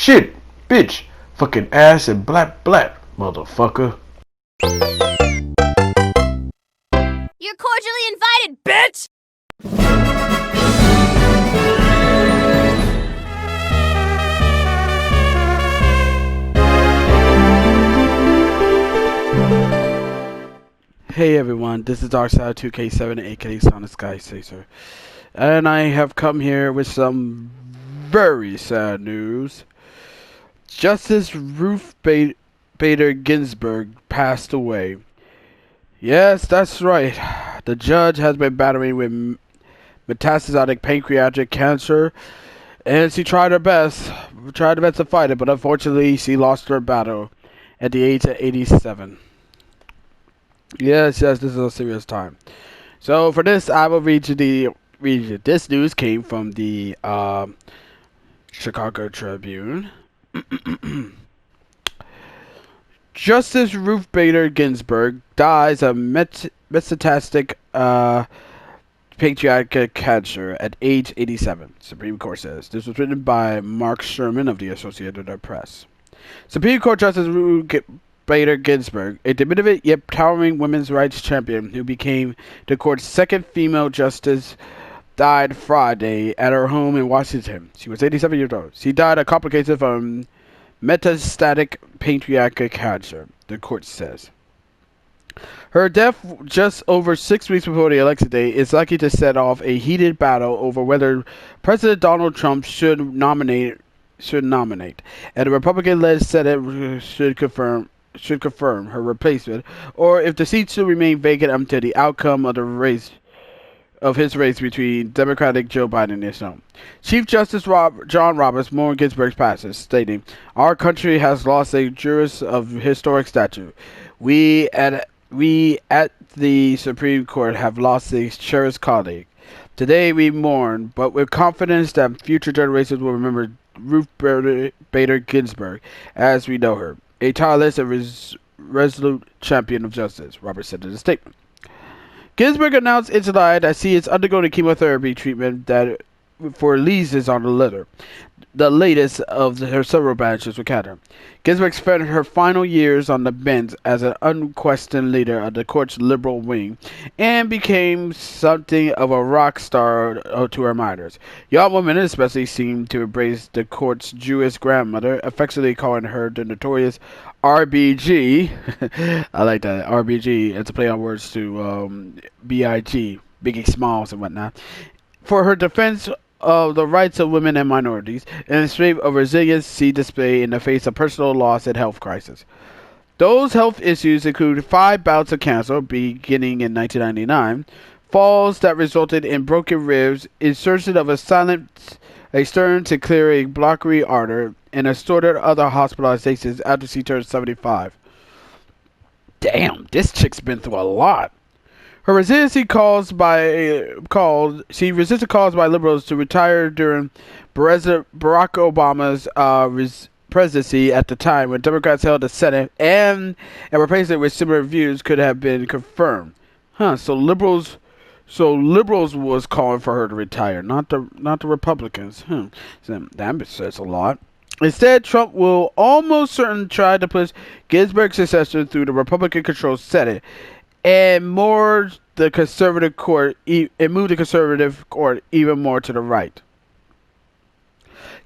Shit, bitch, fucking ass and blap blap, motherfucker. You're cordially invited, bitch! Hey everyone, this is Darkside2K7 aka Sonic Sky Chaser, and I have come here with some very sad news. Justice Ruth Bader Ginsburg passed away. Yes, that's right. The judge has been battling with metastatic pancreatic cancer, and she tried her best to fight it, but unfortunately she lost her battle at the age of 87. Yes, this is a serious time. So for this, I will read you. This news came from the Chicago Tribune. Justice Ruth Bader Ginsburg dies of metastatic pancreatic cancer at age 87. Supreme Court says. This was written by Mark Sherman of the Associated Press. Supreme Court Justice Ruth Bader Ginsburg, a diminutive yet towering women's rights champion who became the court's second female justice, died Friday at her home in Washington. She was 87 years old. She died of complications from metastatic pancreatic cancer, the court says. Her death just over 6 weeks before the election day is likely to set off a heated battle over whether President Donald Trump should nominate, and the Republican-led Senate should confirm her replacement, or if the seat should remain vacant until the outcome of his race between Democratic Joe Biden is known. Chief Justice John Roberts mourned Ginsburg's passing, stating, "Our country has lost a jurist of historic stature. We at the Supreme Court have lost a cherished colleague. Today we mourn, but with confidence that future generations will remember Ruth Bader Ginsburg as we know her. A tireless and resolute champion of justice," Roberts said in a statement. Ginsburg announced in July that she is undergoing a chemotherapy treatment that for lesions on the liver, the latest of her several batches with cancer. Ginsburg spent her final years on the bench as an unquestioned leader of the court's liberal wing and became something of a rock star to her admirers. Young women especially seemed to embrace the court's Jewish grandmother, affectionately calling her the notorious RBG. I like that, RBG. It's a play on words to BIG, Biggie Smalls and whatnot, for her defense of the rights of women and minorities, and the strength of resilience she displayed in the face of personal loss and health crisis. Those health issues include 5 bouts of cancer beginning in 1999, falls that resulted in broken ribs, insertion of a stern to clear a blockary artery, and assorted other hospitalizations after she turned 75. Damn, this chick's been through a lot. Her resistance caused by liberals to retire during Barack Obama's presidency at the time when Democrats held the Senate, and a replacement with similar views could have been confirmed. So liberals was calling for her to retire, not the Republicans. So that says a lot. Instead, Trump will almost certainly try to push Ginsburg's successor through the Republican-controlled Senate and move the conservative court even more to the right.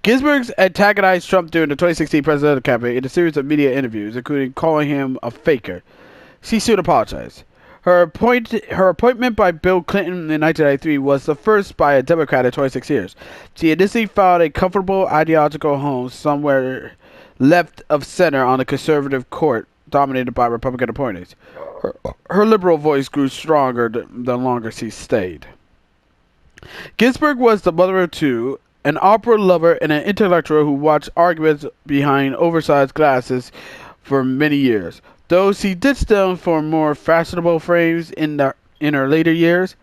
Ginsburg antagonized Trump during the 2016 presidential campaign in a series of media interviews, including calling him a faker. She soon apologized. Her appointment by Bill Clinton in 1993 was the first by a Democrat in 26 years. She initially found a comfortable ideological home somewhere left of center on the conservative court, dominated by Republican appointees. Her liberal voice grew stronger the longer she stayed. Ginsburg was the mother of two, an opera lover and an intellectual who watched arguments behind oversized glasses for many years. Though she ditched them for more fashionable frames in her later years,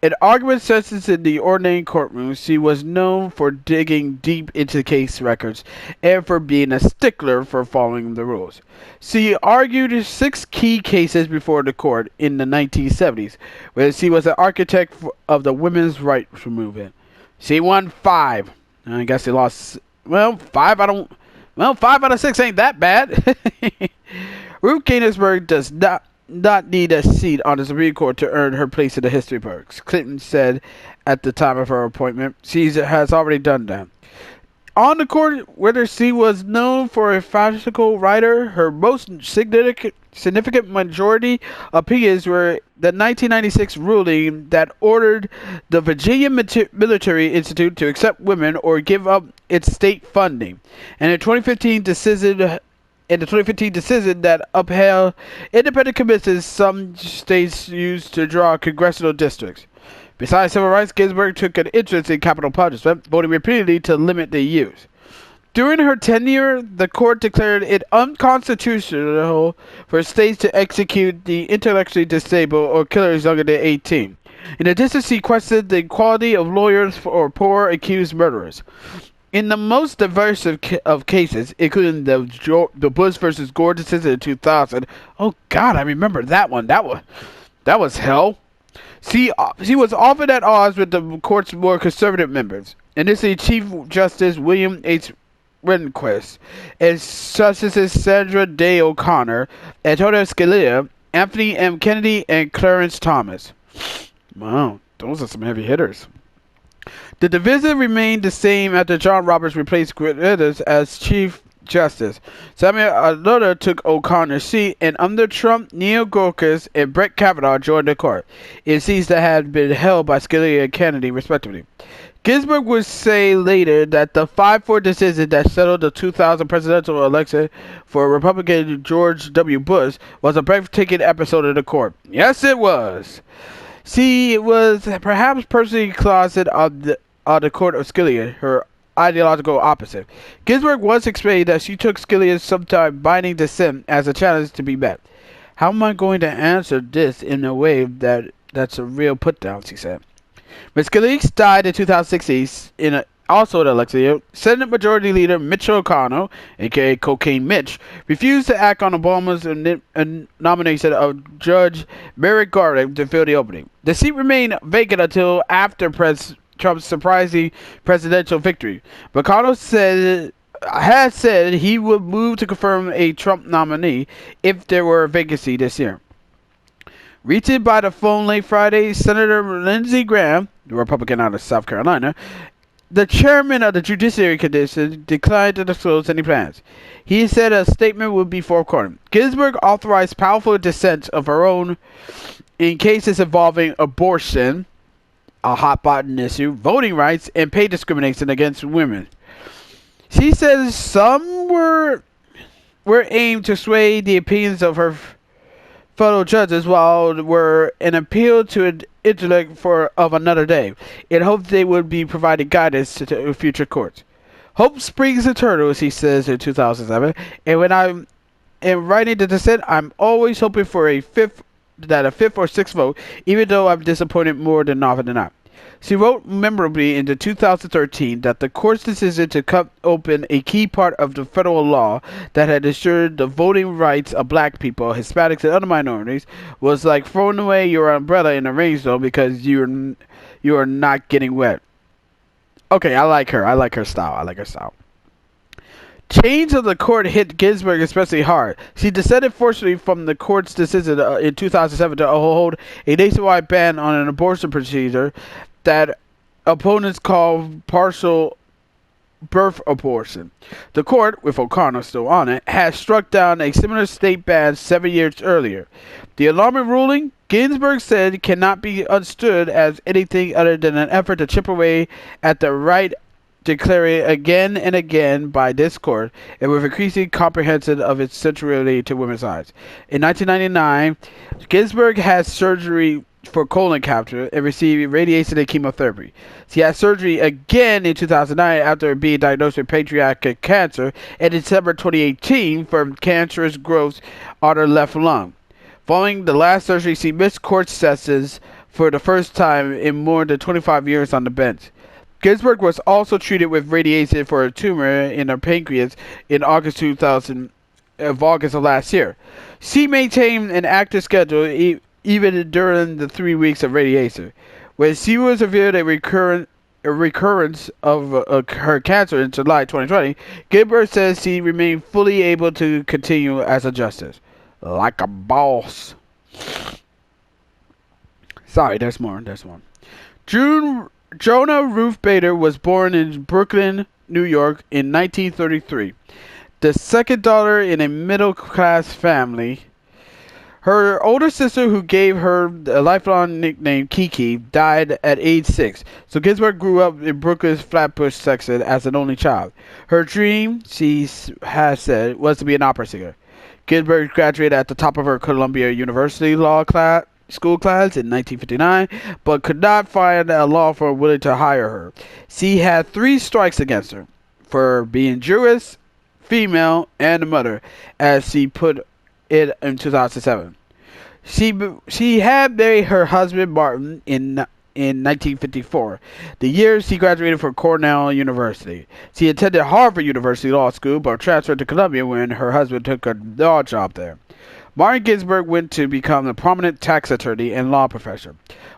in argument sessions in the ordained courtroom, she was known for digging deep into case records and for being a stickler for following the rules. She argued 6 key cases before the court in the 1970s, where she was an architect of the women's rights movement. She won 5. I guess she lost, 5, Well, 5 out of 6 ain't that bad. Ruth Ginsburg does not need a seat on the Supreme Court to earn her place in the history books, Clinton said at the time of her appointment. She has already done that. On the court, whether she was known for a fascinating writer, her most significant majority opinions were the 1996 ruling that ordered the Virginia Military Institute to accept women or give up its state funding, and the 2015 decision that upheld independent commissions some states used to draw congressional districts. Besides civil rights, Ginsburg took an interest in capital punishment, voting repeatedly to limit their use. During her tenure, the court declared it unconstitutional for states to execute the intellectually disabled or killers younger than 18. In addition, she questioned the quality of lawyers for poor accused murderers. In the most diverse of cases, including the Bush versus Gore decision in 2000, oh God, I remember that one. That was hell. She was often at odds with the court's more conservative members. Initially, Chief Justice William H. Rehnquist and Justices Sandra Day O'Connor, Antonio Scalia, Anthony M. Kennedy, and Clarence Thomas. Wow, those are some heavy hitters. The division remained the same after John Roberts replaced Gritters as Chief Justice. Samuel Alito took O'Connor's seat, and under Trump, Neil Gorsuch and Brett Kavanaugh joined the court in seats that had been held by Scalia and Kennedy, respectively. Ginsburg would say later that the 5-4 decision that settled the 2000 presidential election for Republican George W. Bush was a breathtaking episode of the court. Yes, it was. She was perhaps personally closeted on the court of Scalia, her ideological opposite. Ginsburg once explained that she took Scalia's sometime binding dissent as a challenge to be met. How am I going to answer this in a way that's a real put-down, she said. When Scalia died in 2016, also an election year, Senate Majority Leader Mitch McConnell, a.k.a. Cocaine Mitch, refused to act on Obama's nomination of Judge Merrick Garland to fill the opening. The seat remained vacant until after Trump's surprising presidential victory. McConnell had said he would move to confirm a Trump nominee if there were a vacancy this year. Reached by the phone late Friday, Senator Lindsey Graham, the Republican out of South Carolina, the chairman of the Judiciary Commission, declined to disclose any plans. He said a statement would be forthcoming. Ginsburg authorized powerful dissents of her own in cases involving abortion, a hot button issue, voting rights, and pay discrimination against women. She says some were aimed to sway the opinions of her fellow judges, while were an appeal to an intellect of another day, in hopes they would be providing guidance to future courts. Hope springs eternal, he says in 2007, and when I'm writing the dissent, I'm always hoping for a fifth or sixth vote, even though I'm disappointed more than often than not. She wrote memorably in 2013 that the court's decision to cut open a key part of the federal law that had ensured the voting rights of black people, Hispanics, and other minorities was like throwing away your umbrella in a rainstorm because you are not getting wet. Okay, I like her. I like her style. Change of the court hit Ginsburg especially hard. She dissented forcefully from the court's decision in 2007 to hold a nationwide ban on an abortion procedure that opponents call partial birth abortion. The court, with O'Connor still on it, had struck down a similar state ban 7 years earlier. The alarming ruling, Ginsburg said, cannot be understood as anything other than an effort to chip away at the right declared again and again by this court, and with increasing comprehension of its centrality to women's rights. In 1999, Ginsburg had surgery for colon cancer and received radiation and chemotherapy. She had surgery again in 2009 after being diagnosed with pancreatic cancer, and in December 2018 from cancerous growths on her left lung. Following the last surgery, she missed court sessions for the first time in more than 25 years on the bench. Ginsburg was also treated with radiation for a tumor in her pancreas in August of last year. She maintained an active schedule even during the 3 weeks of radiation. When she was revealed a a recurrence of her cancer in July 2020, Ginsburg says she remained fully able to continue as a justice. Like a boss. Sorry, there's more. Jonah Ruth Bader was born in Brooklyn, New York in 1933. The second daughter in a middle-class family. Her older sister, who gave her a lifelong nickname Kiki, died at age 6. So Ginsburg grew up in Brooklyn's Flatbush section as an only child. Her dream, she has said, was to be an opera singer. Ginsburg graduated at the top of her Columbia University school class in 1959, but could not find a law firm willing to hire her. She had 3 strikes against her for being Jewish, female, and a mother, as she put it in 2007. She had married her husband Martin in 1954, the year she graduated from Cornell University. She attended Harvard University Law School, but transferred to Columbia when her husband took a law job there. Martin Ginsburg went to become a prominent tax attorney and law professor.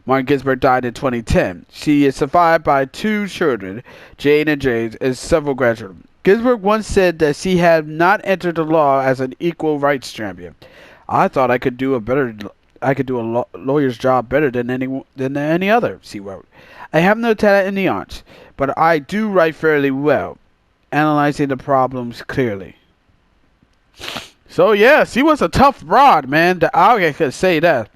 Martin Ginsburg died in 2010. She is survived by 2 children, Jane and James, and several grandchildren. Ginsburg once said that she had not entered the law as an equal rights champion. I thought I could do a lawyer's job better than any other, she wrote. I have no talent in the arts, but I do write fairly well, analyzing the problems clearly. So yeah, she was a tough broad, man. I could say that.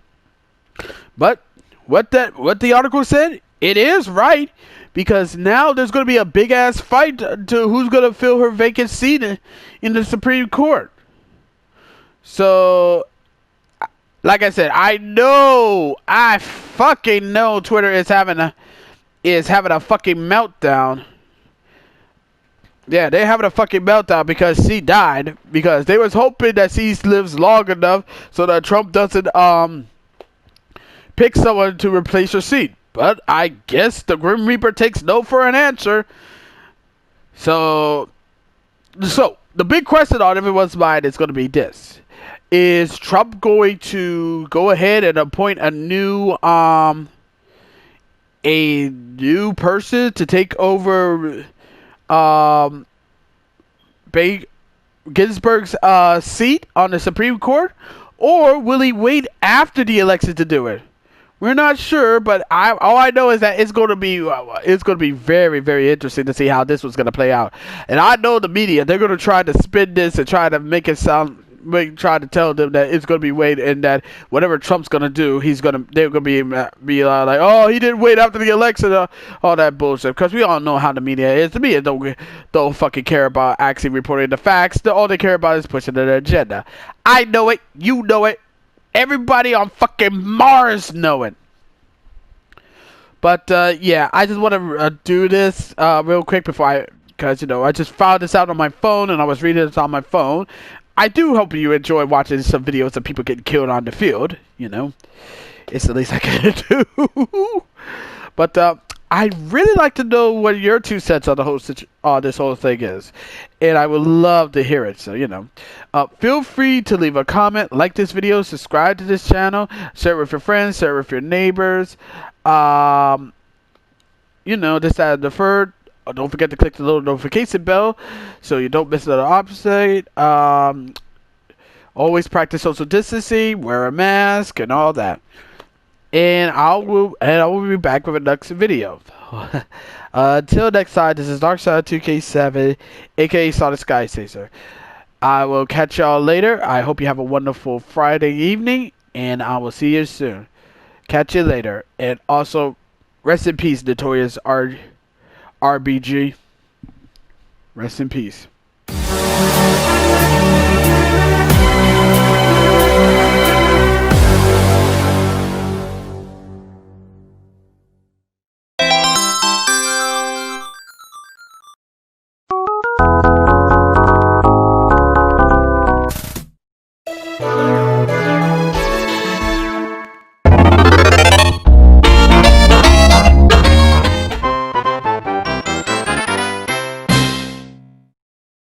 But what the article said, it is right, because now there's going to be a big ass fight to who's going to fill her vacant seat in the Supreme Court. So, like I said, I fucking know Twitter is having a fucking meltdown. Yeah, they're having a fucking meltdown because she died, because they was hoping that she lives long enough so that Trump doesn't pick someone to replace her seat. But I guess the Grim Reaper takes no for an answer. So the big question on everyone's mind is going to be this. Is Trump going to go ahead and appoint a new person to take over Ginsburg's seat on the Supreme Court? Or will he wait after the election to do it? We're not sure, but all I know is that it's going to be very, very interesting to see how this was going to play out. And I know the media, they're going to try to spin this and try to make it sound, try to tell them that it's going to be wait, and that whatever Trump's going to do, they're going to be like, oh, he didn't wait after the election, all that bullshit. Because we all know how the media is. The media don't fucking care about actually reporting the facts. All they care about is pushing their agenda. I know it. You know it. Everybody on fucking Mars know it. But yeah, I just want to do this real quick because I just found this out on my phone and I was reading this on my phone. I do hope you enjoy watching some videos of people getting killed on the field. It's the least I can do. But I'd really like to know what your 2 cents on this whole thing is, and I would love to hear it. So feel free to leave a comment, like this video, subscribe to this channel, share it with your friends, share it with your neighbors. This, that, and the third. Don't forget to click the little notification bell so you don't miss another episode. Always practice social distancing, wear a mask, and all that. And I will be back with a next video. Until next time, this is Darkside2K7, aka Sonic Sky Chaser. I will catch y'all later. I hope you have a wonderful Friday evening, and I will see you soon. Catch you later. And also, rest in peace, Notorious RBG. Rest in peace.